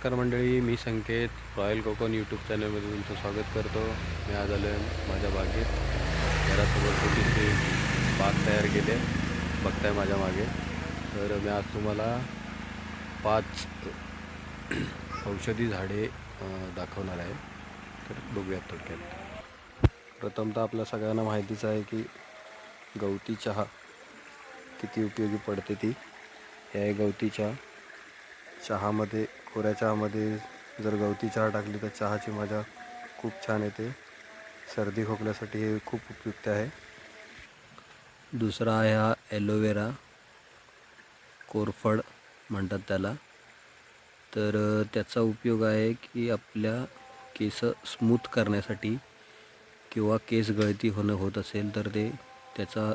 नमस्कार मंडळी, मी संकेत royal Konkan YouTube चॅनलमध्ये तुमचं स्वागत करतो। मी आज आलो माझ्या बागेत। घरासमोर छोटीशी बाग तयार केली आहे, बघताय माझ्या मागे। तर मी आज तुम्हाला 5 औषधी झाडे दाखवणार आहे। तर बघूयात थोडक्यात। प्रथमतः आपल्या सगळ्यांना माहितीच आहे की गवती चहा किती उपयोगी पडते। ती हे गवती चहामध्ये, कोऱ्या चहामध्ये जर गवती चहा टाकली तर चहाची मजा खूप छान येते। सर्दी खोकल्यासाठी हे खूप उपयुक्त आहे। दुसरा आहे हा ॲलोवेरा, कोरफड म्हणतात त्याला। तर त्याचा उपयोग आहे की आपल्या केस स्मूथ करण्यासाठी किंवा केस गळती होत असेल तर त्याचा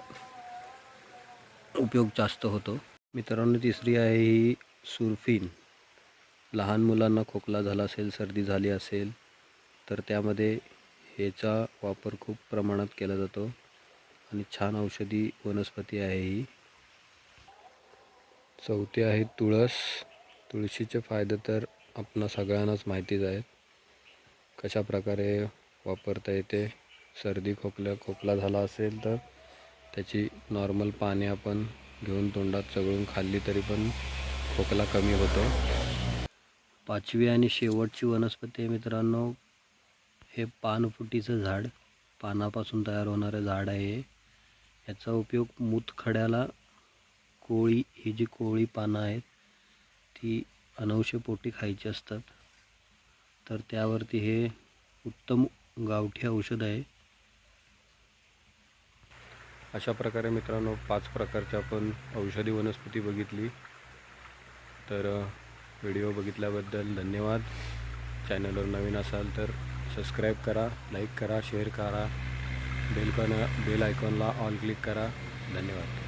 उपयोग जास्त होतो। मित्रांनो, तिसरी आहे ही सुरफीन। लहान मुलांना खोकला झाला असेल, सर्दी झाली असेल तर त्यामध्ये ह्याचा वापर खूप प्रमाणात केला जातो आणि छान औषधी वनस्पती आहे ही। चौथी आहे तुळस। तुळशीचे फायदे तर आपणा सगळ्यांनाच माहितीच आहेत, कशा प्रकारे वापरता येते। सर्दी खोकला झाला असेल तर त्याची नॉर्मल पाने आपण घेऊन तोंडात चगळून खाल्ली तरी पण खोकला कमी होतो। पाचवी आणि शेवटची वनस्पती आहे मित्रांनो, हे पानफुटीचं झाड, पानापासून तयार होणारं झाड आहे। याचा उपयोग मूतखड्याला, कोळी, ही जी कोळी पानं आहेत ती अनवशेपोटी खायची असतात, तर त्यावरती हे उत्तम गावठी औषध आहे। अशा प्रकारे मित्रांनो 5 प्रकारची आपण औषधी वनस्पती बघितली। तर व्हिडिओ बघितल्याबद्दल धन्यवाद। चॅनलवर नवीन असाल तर सबस्क्राईब करा, लाईक करा, शेअर करा, बेल आयकॉनला ऑल क्लिक करा। धन्यवाद।